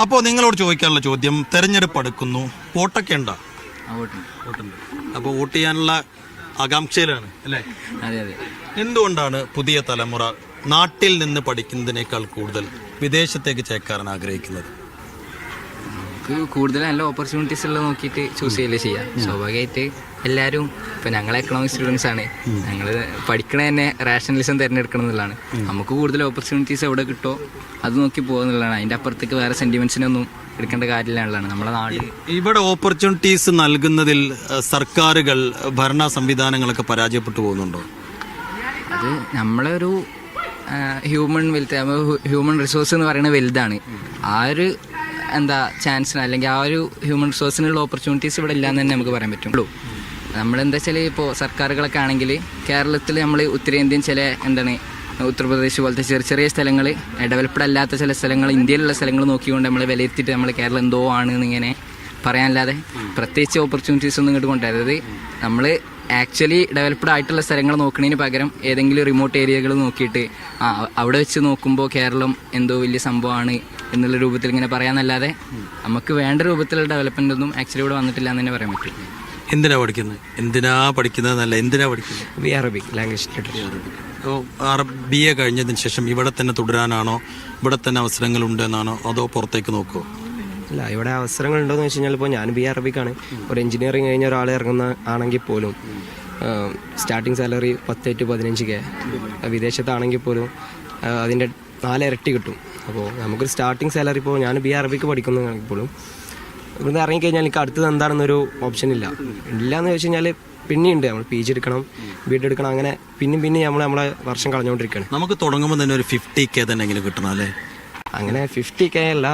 അപ്പോൾ നിങ്ങളോട് ചോദിക്കാനുള്ള ചോദ്യം, തെരഞ്ഞെടുപ്പ് അടുക്കുന്നു, വോട്ടൊക്കെ ഉണ്ടോ? വോട്ടുണ്ട്. അപ്പോൾ വോട്ട് ചെയ്യാനുള്ള ആകാംക്ഷയിലാണ് അല്ലേ? അതെ അതെ. എന്തുകൊണ്ടാണ് പുതിയ തലമുറ നാട്ടിൽ നിന്ന് പഠിക്കുന്നതിനേക്കാൾ കൂടുതൽ വിദേശത്തേക്ക് ചേക്കാറാൻ ആഗ്രഹിക്കുന്നത്? നമുക്ക് കൂടുതൽ നല്ല ഓപ്പർച്യൂണിറ്റീസ് ഉള്ളത് നോക്കിയിട്ട് ചൂസ് ചെയ്യല്ലേ ചെയ്യാം. സ്വാഭാവികമായിട്ട് എല്ലാവരും ഇപ്പം ഞങ്ങൾ എക്കണോമിക് സ്റ്റുഡൻസ് ആണ്, ഞങ്ങൾ പഠിക്കണ തന്നെ റാഷണലിസം തിരഞ്ഞെടുക്കണം എന്നുള്ളതാണ്. നമുക്ക് കൂടുതൽ ഓപ്പർച്യൂണിറ്റീസ് എവിടെ കിട്ടുമോ അത് നോക്കി പോകുന്നുള്ളതാണ്. അതിൻ്റെ അപ്പുറത്തേക്ക് വേറെ സെൻറ്റിമെൻറ്റ്സിനൊന്നും എടുക്കേണ്ട കാര്യമില്ലാന്നുള്ളതാണ് നമ്മളെ നാട്. ഇവിടെ ഓപ്പർച്യൂണിറ്റീസ് നൽകുന്നതിൽ സർക്കാരുകൾ, ഭരണ സംവിധാനങ്ങളൊക്കെ പരാജയപ്പെട്ടു പോകുന്നുണ്ടോ? അത് നമ്മളൊരു ഹ്യൂമൻ റിസോഴ്സ് എന്ന് പറയുന്നത് വലുതാണ്. ആ ഒരു ചാൻസിന് അല്ലെങ്കിൽ ആ ഒരു ഹ്യൂമൻ റിസോഴ്സിനുള്ള ഓപ്പർച്യൂണിറ്റീസ് ഇവിടെ ഇല്ലയെന്ന് തന്നെ നമുക്ക് പറയാൻ പറ്റുള്ളൂ. നമ്മളെന്താ വെച്ചാൽ ഇപ്പോൾ സർക്കാരുകളൊക്കെ ആണെങ്കിൽ കേരളത്തിൽ നമ്മൾ ഉത്തരേന്ത്യൻ ചില ഉത്തർപ്രദേശ് പോലത്തെ ചെറിയ ചെറിയ സ്ഥലങ്ങൾ, ഡെവലപ്ഡ് അല്ലാത്ത ചില സ്ഥലങ്ങൾ, ഇന്ത്യയിലുള്ള സ്ഥലങ്ങൾ നോക്കിക്കൊണ്ട് നമ്മൾ വിലയിരുത്തിയിട്ട് നമ്മൾ കേരളം എന്തോ ആണ് എന്നിങ്ങനെ പറയാനല്ലാതെ പ്രത്യേകിച്ച് ഓപ്പർച്യൂണിറ്റീസ് ഒന്നും ഇങ്ങോട്ട് കൊണ്ടുവരുന്നത്. നമ്മൾ ആക്ച്വലി ഡെവലപ്ഡ് ആയിട്ടുള്ള സ്ഥലങ്ങൾ നോക്കുന്നതിന് പകരം ഏതെങ്കിലും റിമോട്ട് ഏരിയകൾ നോക്കിയിട്ട് അവിടെ വെച്ച് നോക്കുമ്പോൾ കേരളം എന്തോ വലിയ സംഭവമാണ് എന്നുള്ള രൂപത്തിൽ ഇങ്ങനെ പറയാനല്ലാതെ നമുക്ക് വേണ്ട രൂപത്തിലുള്ള ഡെവലപ്മെൻ്റ് ഒന്നും ആക്ച്വലി ഇവിടെ വന്നിട്ടില്ല എന്ന് തന്നെ പറയാൻ പറ്റും. എന്തിനാ പഠിക്കുന്നത്? എന്തിനാ പഠിക്കുന്നത്? B Arabic language literature. BA കഴിഞ്ഞതിന് ശേഷം ഇവിടെ തന്നെ തുടരാനാണോ, ഇവിടെ തന്നെ അവസരങ്ങളുണ്ട് എന്നാണോ, അതോ പുറത്തേക്ക് നോക്കുമോ? അല്ല, ഇവിടെ അവസരങ്ങൾ ഉണ്ടോയെന്ന് വെച്ച് കഴിഞ്ഞാൽ ഇപ്പോൾ ഞാൻ BA അറബിക്കാണ്. ഒരു എഞ്ചിനീയറിംഗ് കഴിഞ്ഞ ഒരാൾ ഇറങ്ങുന്ന ആണെങ്കിൽ പോലും സ്റ്റാർട്ടിങ് സാലറി 10 to 15K, വിദേശത്താണെങ്കിൽ പോലും അതിൻ്റെ 4 ഇരട്ടി കിട്ടും. അപ്പോൾ നമുക്കൊരു സ്റ്റാർട്ടിങ് സാലറി, ഇപ്പോൾ ഞാൻ BA അറബിക്ക് പഠിക്കുന്നതാണെങ്കിൽ പോലും ഇവിടുന്ന് ഇറങ്ങിക്കഴിഞ്ഞാൽ എനിക്ക് അടുത്തത് എന്താണെന്നൊരു ഓപ്ഷൻ ഇല്ല എന്ന് വെച്ച് കഴിഞ്ഞാൽ പിന്നെയുണ്ട്. നമ്മൾ PG എടുക്കണം, BEd എടുക്കണം, അങ്ങനെ പിന്നെ നമ്മളെ വർഷം കളഞ്ഞുകൊണ്ടിരിക്കുകയാണ്. നമുക്ക് തുടങ്ങുമ്പോൾ തന്നെ ഒരു 50K തന്നെ എങ്ങനെ കിട്ടണം അല്ലേ? അങ്ങനെ 50K അല്ല,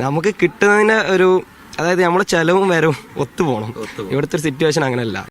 നമുക്ക് കിട്ടുന്നതിന് ഒരു, അതായത് നമ്മളെ ചെലവും വരും ഒത്തു പോകണം. ഇവിടുത്തെ ഒരു സിറ്റുവേഷൻ അങ്ങനെയല്ല.